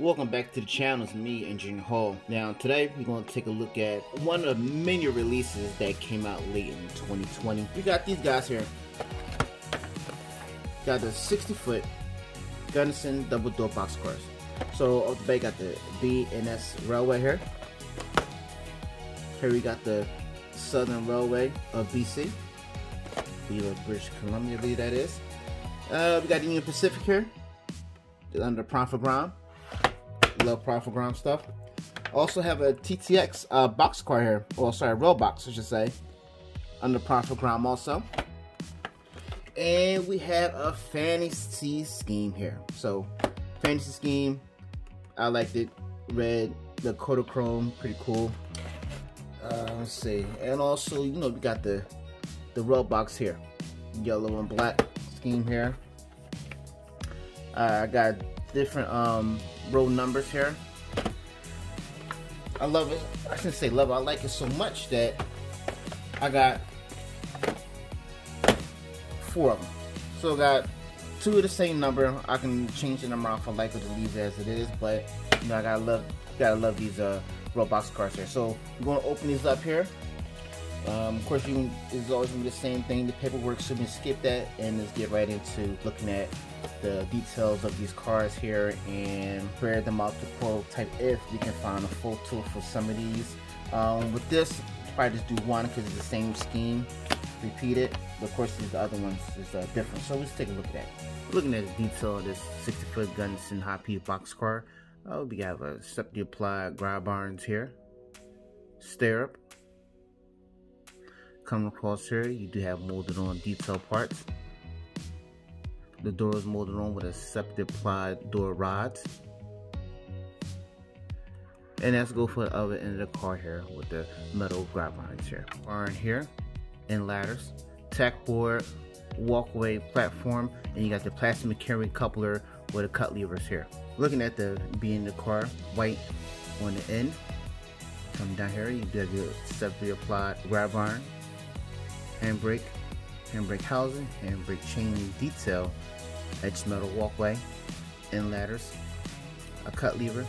Welcome back to the channel. It's me, Engineer Hall. Now today we're going to take a look at one of the many releases that came out late in 2020. We got these guys here. Got the 60-foot Gunderson double door boxcars. So off the back got the BNSF railway here. Here we got the Southern Railway of BC. British Columbia, I believe that is. We got the Union Pacific here. Under Profit Ground. Love Profit Ground stuff. Also have a TTX boxcar here. Or sorry, RBOX I should say. Under Profit Ground also. And we have a fantasy scheme here. So fantasy scheme, I liked it. Red, the Kodachrome, pretty cool. Let's see. And also, you know, we got the RBOX here. Yellow and black scheme here. I got different row numbers here. I love it. I shouldn't say love it. I like it so much that I got 4 of them. So I got 2 of the same number. I can change the number off I like it to leave it as it is, but you know, I gotta love these RBOX cars here. So I'm gonna open these up here. Of course, it's always gonna be the same thing. The paperwork, so we can skip that and let's get right into looking at the details of these cars here and compare them out to prototype if we can find a photo for some of these. With this, probably just do one because it's the same scheme, repeat it. But of course, the other ones is different. So let's take a look at that. Looking at the detail of this 60-foot Gunderson high-speed box car, we have a separately applied grab irons here, stirrup. Coming across here, you do have molded on detail parts. The door is molded on with a separately applied door rods. And let's go for the other end of the car here with the metal grab irons here. Iron here and ladders, tack board, walkway platform, and you got the plastic McHenry coupler with the cut levers here. Looking at the B in the car, white on the end. Coming down here, you got your separately applied grab iron, handbrake housing, handbrake chain detail, edged metal walkway and ladders, a cut lever,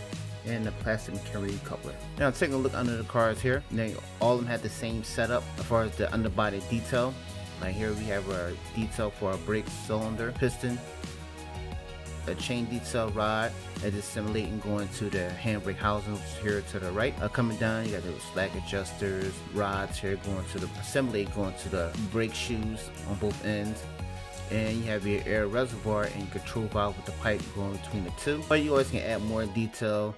and a plastic McHenry coupler. Now taking a look under the cars here. Now all of them have the same setup as far as the underbody detail. Like here we have our detail for our brake cylinder, piston, a chain detail rod that is simulating going to the handbrake housing here to the right. Coming down, you got the slack adjusters, rods here going to the assembly, going to the brake shoes on both ends. And you have your air reservoir and control valve with the pipe going between the two. But you always can add more detail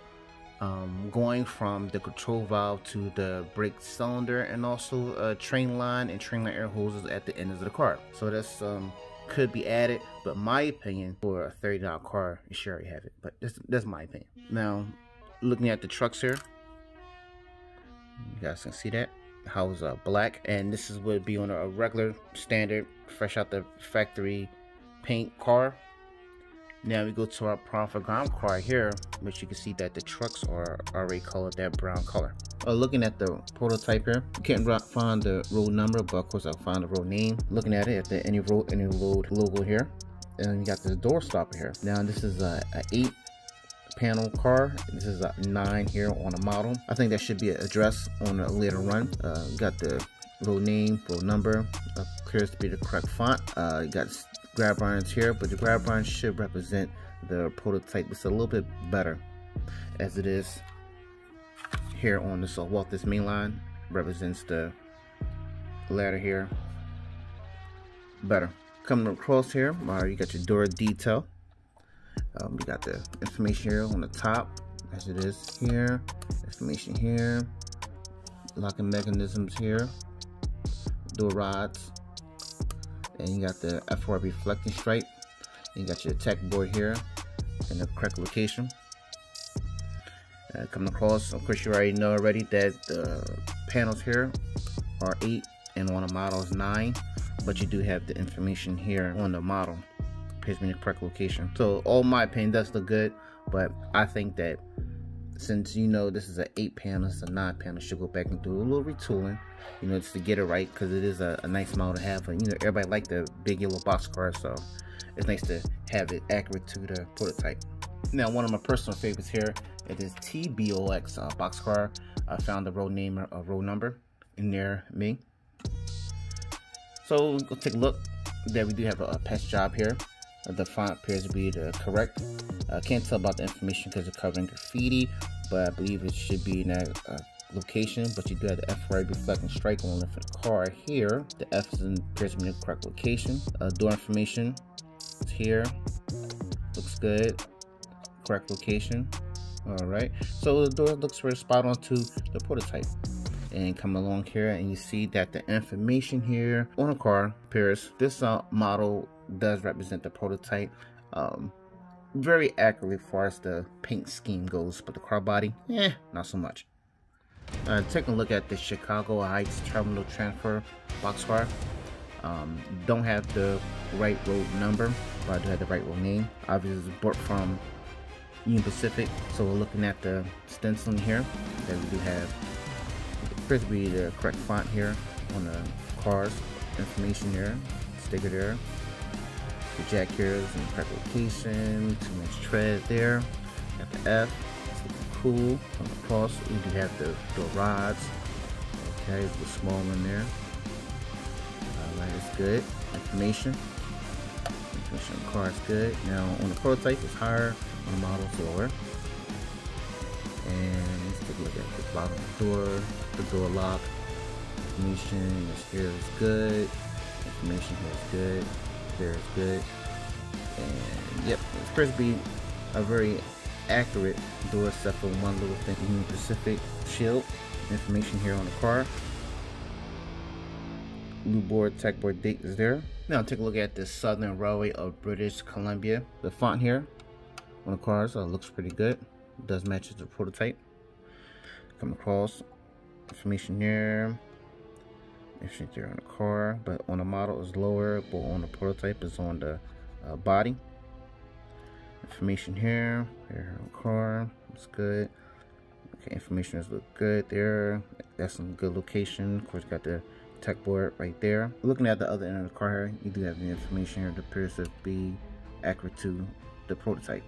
going from the control valve to the brake cylinder, and also a train line and train line air hoses at the ends of the car. So that's could be added, but my opinion, for a $30 car, you should already have it. But that's my opinion. Now, looking at the trucks here, you guys can see that how it's black, and this is what would be on a regular standard fresh out the factory paint car. Now we go to our Profit Ground car here, which you can see that the trucks are already colored that brown color. Looking at the prototype here, you can't find the road number, but of course I'll find the road name. Looking at it, at the any road logo here, and you got this door stopper here. Now this is a 8-panel car. This is a 9 here on the model. I think that should be addressed on a later run. Got the road name, road number, appears to be the correct font. You got grab irons here, but the grab irons should represent the prototype. It's a little bit better as it is here on this this main line represents the ladder here better. Coming across here, you got your door detail. We got the information here on the top as it is here, information here, locking mechanisms here, door rods, and you got the F4 reflecting stripe. You got your tack board here in the correct location. Coming across, of course you already know already that the panels here are 8 and on the model is 9, but you do have the information here on the model, appears to be in the correct location. So all my opinion does look good, but I think that since you know this is an 8-panel, it's a 9-panel, should go back and do a little retooling, you know, just to get it right, because it is a nice model to have. And you know, everybody like the big yellow box car, so it's nice to have it accurate to the prototype. Now, one of my personal favorites here, it is Tbox boxcar. I found the row name or row number in there, me. So go take a look. There we do have a patch job here. The font appears to be the correct. I can't tell about the information because it's covering graffiti, but I believe it should be in that location. But you do have the F right reflecting strike on the car here. The F appears to be in the correct location. Door information is here. Looks good. Correct location. Alright, so the door looks very spot on to the prototype. And come along here and you see that the information here on the car appears. This model does represent the prototype very accurately as far as the paint scheme goes, but the car body, not so much. Taking a look at the Chicago Heights Terminal Transfer boxcar. Don't have the right road number, but I do have the right road name. Obviously it's bought from Union Pacific, so we're looking at the stenciling here that we do have. Appears to be the correct font here on the cars. Information here, sticker there. The jack here is in the correct location. 2-inch tread there. Got the F. It's looking cool. From across, we do have the rods. Okay, the small one there. Alright, it's good. Information on the car is good. Now on the prototype it's higher, on the model it's lower. And let's take a look at the bottom of the door lock. Information here is good. Information here is good. There is good. And yep, it's supposed to be a very accurate door except for one little thing. Union Pacific shield. Information here on the car. New board, tech board date is there. Now take a look at the Southern Railway of British Columbia. The font here on the cars looks pretty good. It does match the prototype. Come across information here. Information there on the car, but on the model is lower, but on the prototype is on the body. Information here on the car. It's good. Okay, information is look good there. That's some good location. Of course, got the tech board right there. Looking at the other end of the car here, you do have the information here that appears to be accurate to the prototype.